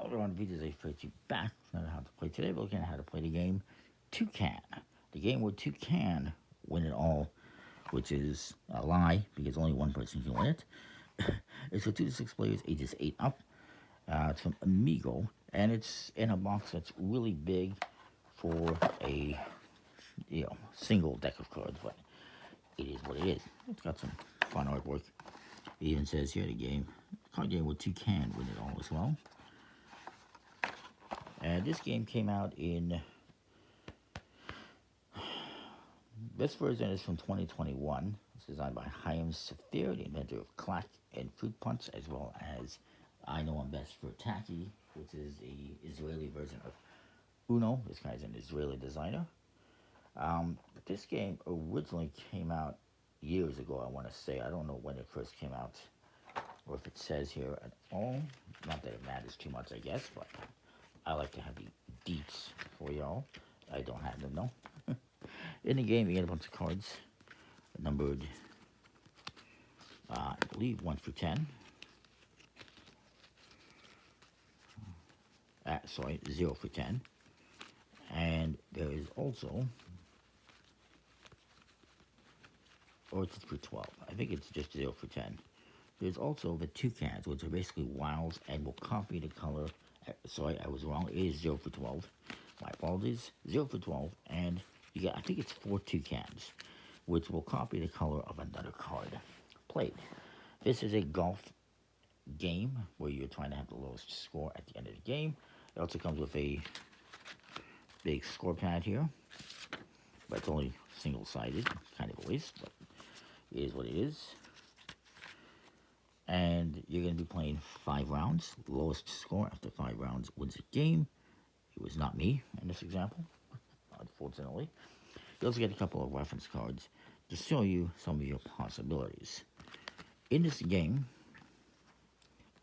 Hello, on videos I played you back. Not how to play today, but looking at how to play the game Toucan. The game where Toucan win it all, which is a lie because only one person can win it. It's for 2 to 6 players, ages 8 up. It's from Amigo, and it's in a box that's really big for a single deck of cards, but it is what it is. It's got some fun artwork. It even says here the card game where Toucan win it all as well. This game came out in, this version is from 2021. It's designed by Chaim Saphir, the inventor of Clack and Fruit Punch, as well as I Know I'm Best for Tacky, which is the Israeli version of Uno. This guy's an Israeli designer. But this game originally came out years ago, I want to say. I don't know when it first came out, or if it says here at all. Not that it matters too much, I guess, but I like to have the deets for y'all. I don't have them, though. In the game, you get a bunch of cards numbered, I believe, 1 through 10. 0 through 10. And there is also, or it's through 12. I think it's just 0 through 10. There's also the toucans, which are basically wilds and will copy the color. Sorry, I was wrong. It is 0 for 12. My apologies. 0 for 12. And you get, I think it's 4 toucans, which will copy the color of another card played. This is a golf game where you're trying to have the lowest score at the end of the game. It also comes with a big score pad here, but it's only single-sided. Kind of a waste, but it is what it is. And you're going to be playing 5 rounds. Lowest score after 5 rounds wins the game. It was not me in this example, unfortunately. You also get a couple of reference cards to show you some of your possibilities. In this game,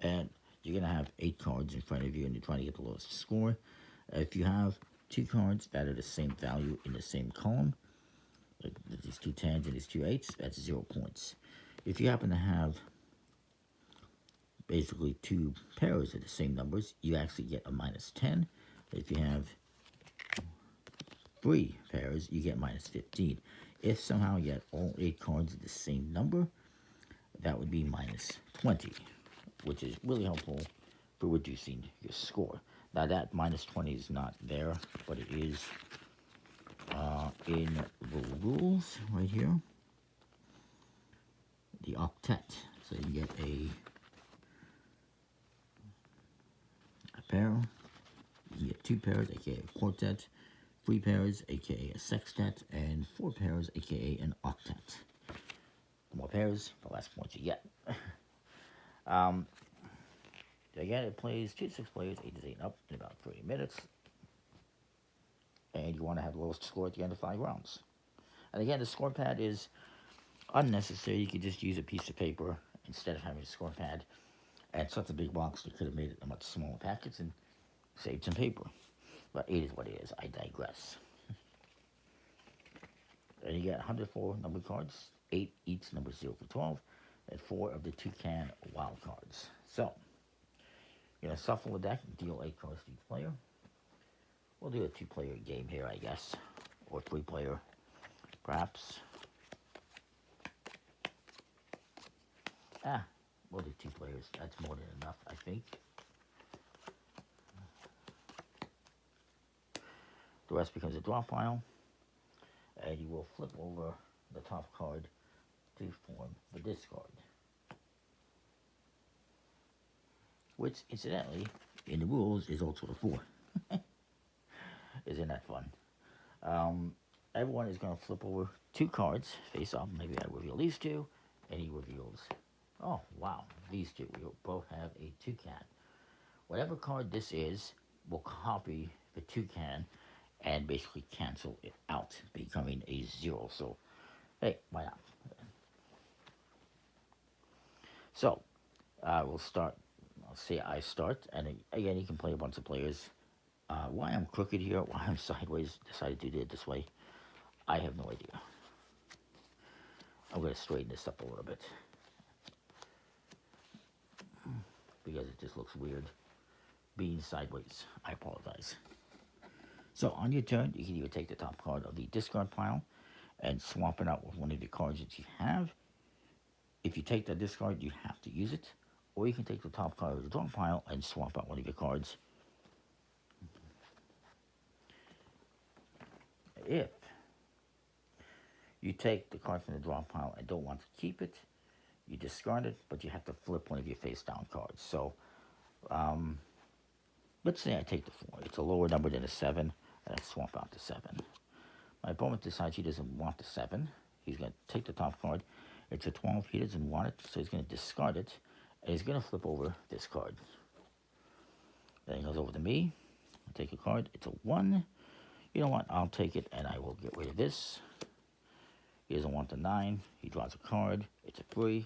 and you're going to have 8 cards in front of you, and you're trying to get the lowest score. If you have 2 cards that are the same value in the same column, like these 2 10s and these 2 8s, that's 0 points. If you happen to have basically 2 pairs of the same numbers, you actually get a minus 10. If you have 3 pairs, you get minus 15. If somehow you get all 8 cards of the same number, that would be minus 20, which is really helpful for reducing your score. Now that minus 20 is not there, but it is in the rules right here. The octet. So you get a pair, you can get 2 pairs, aka a quartet, 3 pairs, aka a sextet, and 4 pairs, aka an octet. The more pairs, the less points you get. Again, it plays 2 to 6 players, 8 to 8 up in about 30 minutes. And you want to have the lowest score at the end of 5 rounds. And again, the score pad is unnecessary. You could just use a piece of paper instead of having a score pad. And such a big box, they could have made it a much smaller package and saved some paper. But it is what it is. I digress. And you get 104 numbered cards, 8 each number 0 for 12, and 4 of the toucan wild cards. So, you're going to shuffle the deck and deal 8 cards to each player. We'll do a 2-player game here, I guess. Or 3-player, perhaps. We'll do 2 players. That's more than enough, I think. The rest becomes a draw pile. And you will flip over the top card to form the discard. Which, incidentally, in the rules is also a 4. Isn't that fun? Everyone is going to flip over 2 cards face up. Maybe I reveal these 2, and he reveals, oh wow, these 2. We both have a toucan. Whatever card this is will copy the toucan and basically cancel it out, becoming a 0. So, hey, why not? So, we'll start. I'll say I start, and again, you can play a bunch of players. Why I'm crooked here, why I'm sideways, decided to do it this way, I have no idea. I'm going to straighten this up a little bit because it just looks weird. being sideways. I apologize. So on your turn, you can either take the top card of the discard pile and swap it out with one of the cards that you have. If you take the discard, you have to use it. Or you can take the top card of the draw pile and swap out one of your cards. If you take the card from the draw pile and don't want to keep it, you discard it, but you have to flip one of your face down cards. So let's say I take the 4. It's a lower number than a 7, and I swap out the 7. My opponent decides he doesn't want the 7. He's going to take the top card. It's a 12. He doesn't want it, so he's going to discard it, and he's going to flip over this card. Then he goes over to me. I take a card. It's a 1. You know what? I'll take it, and I will get rid of this. He doesn't want the 9. He draws a card. It's a 3.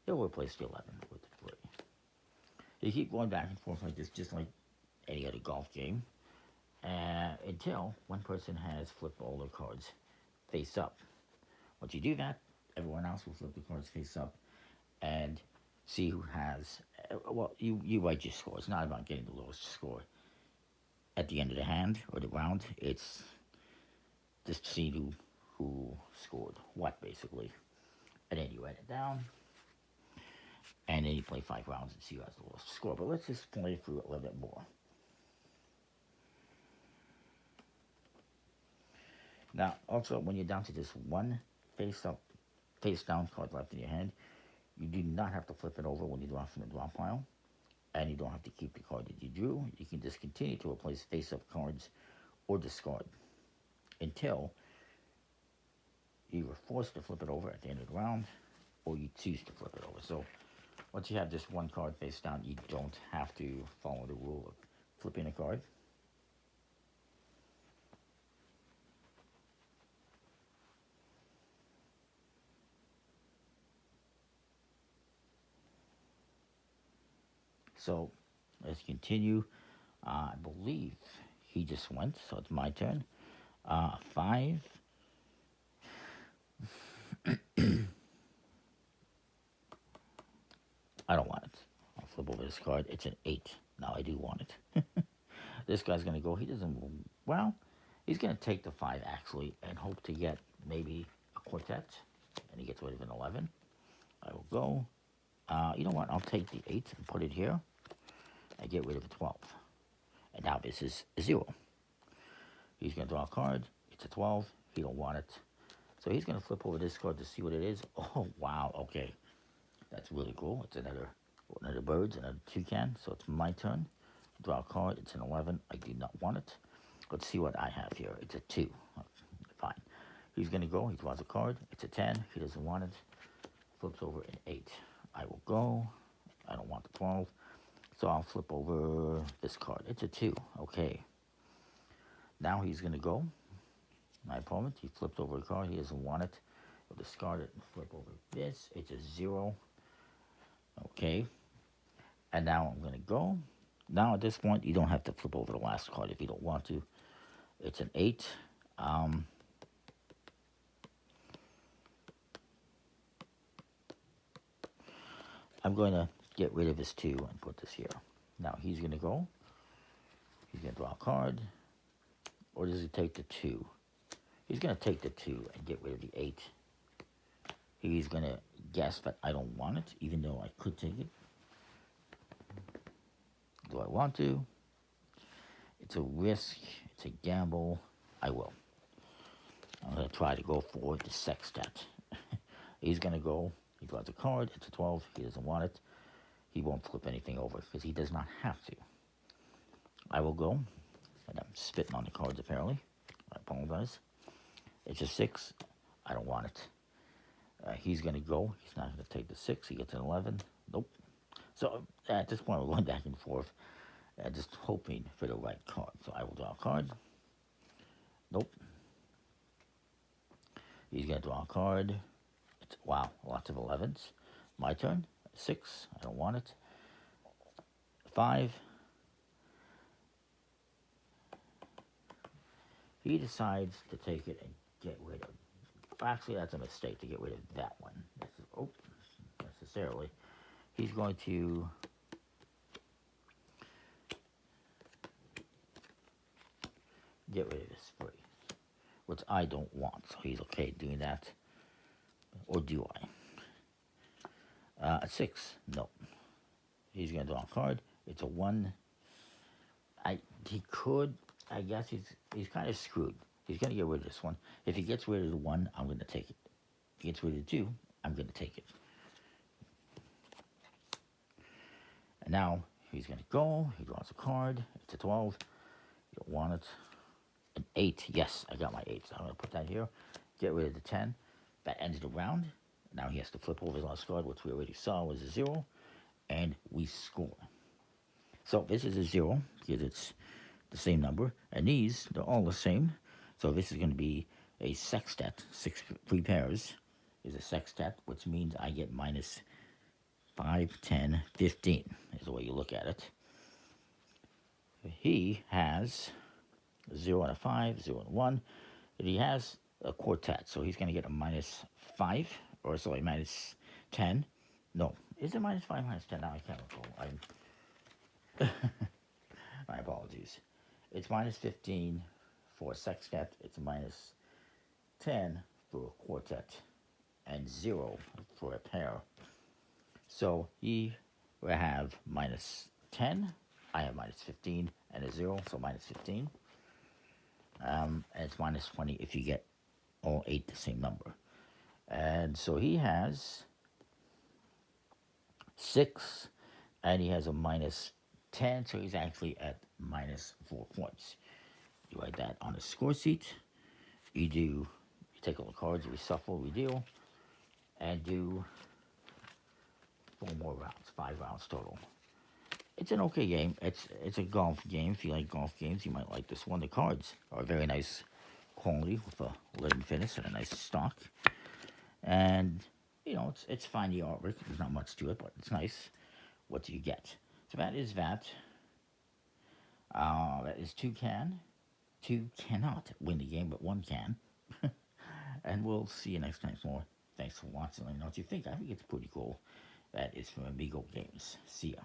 He'll replace the 11 with the 3. You keep going back and forth like this, just like any other golf game, until one person has flipped all their cards face up. Once you do that, everyone else will flip the cards face up and see who has. Well, you write your score. It's not about getting the lowest score at the end of the hand or the round. It's just to see who scored what, basically. And then you write it down. And then you play 5 rounds and see who has the lowest score. But let's just play through it a little bit more. Now, also, when you're down to this one face down card left in your hand, you do not have to flip it over when you draw from the draw pile. And you don't have to keep the card that you drew. You can just continue to replace face-up cards or discard until you were forced to flip it over at the end of the round, or you choose to flip it over. So once you have this one card face down, you don't have to follow the rule of flipping a card. So let's continue. I believe he just went, so it's my turn. 5. I don't want it. I'll flip over this card. It's an 8. Now I do want it. This guy's going to go. He doesn't. Well, he's going to take the 5 actually and hope to get maybe a quartet. And he gets rid of an 11. I will go. You know what? I'll take the 8 and put it here. I get rid of a 12. And now this is a 0. He's going to draw a card. It's a 12. He don't want it. So he's going to flip over this card to see what it is. Oh, wow. Okay. That's really cool. It's another birds, another toucan. So it's my turn. Draw a card. It's an 11. I do not want it. Let's see what I have here. It's a 2. Fine. He's going to go. He draws a card. It's a 10. He doesn't want it. Flips over an 8. I will go. I don't want the 12. So I'll flip over this card. It's a 2. Okay. Now he's going to go. My opponent, he flipped over a card. He doesn't want it. He'll discard it and flip over this. It's a 0. Okay. And now I'm going to go. Now at this point, you don't have to flip over the last card if you don't want to. It's an 8. I'm going to get rid of his 2 and put this here. Now he's going to go. He's going to draw a card. Or does he take the 2? He's going to take the 2 and get rid of the 8. He's going to guess that I don't want it, even though I could take it. Do I want to? It's a risk. It's a gamble. I will. I'm going to try to go for the sextet. He's going to go. He draws a card. It's a 12. He doesn't want it. He won't flip anything over because he does not have to. I will go. And I'm spitting on the cards, apparently. I apologize. It's a 6. I don't want it. He's going to go. He's not going to take the 6. He gets an 11. Nope. So at this point, we're going back and forth, just hoping for the right card. So I will draw a card. Nope. He's going to draw a card. Wow, lots of 11s. My turn. 6. I don't want it. 5. He decides to take it and get rid of. Actually, that's a mistake to get rid of that one. Necessarily. He's going to get rid of this free, which I don't want. So he's okay doing that, or do I? A 6, no. He's gonna draw a card. It's a 1. He could. I guess he's kind of screwed. He's gonna get rid of this one. If he gets rid of the 1, I'm gonna take it. If he gets rid of the 2, I'm gonna take it. And now he's gonna go. He draws a card. It's a 12. You don't want it. An 8. Yes, I got my 8. So I'm gonna put that here. Get rid of the 10. That ends the round. Now he has to flip over his last card, which we already saw was a 0, and we score. So this is a 0 because it's the same number, and these, they're all the same. So this is going to be a sextet. 3 pairs is a sextet, which means I get minus 5, 10, 15 is the way you look at it. He has 0 and a 5, 0 and a 1, and he has a quartet, so he's going to get a minus 5, or sorry, minus 10. No, is it minus 5, minus 10? Now I can't recall. My apologies. It's minus 15 for a sextet. It's minus 10 for a quartet, and 0 for a pair. So he will have minus 10. I have minus 15 and a 0, so minus 15. And it's minus 20 if you get all 8 the same number. And so he has 6, and he has a minus 10, so he's actually at minus 4 points. You write that on a score sheet. You take all the cards, you reshuffle, redeal, and do 4 more rounds, 5 rounds total. It's an okay game. It's a golf game. If you like golf games, you might like this one. The cards are very nice quality with a leaden finish and a nice stock. And, you know, it's fine, the artwork. There's not much to it, but it's nice. What do you get? So that is that. That is 2 can. 2 cannot win the game, but 1 can. And we'll see you next time for more. Thanks for watching. Let me know what you think. I think it's pretty cool. That is from Amigo Games. See ya.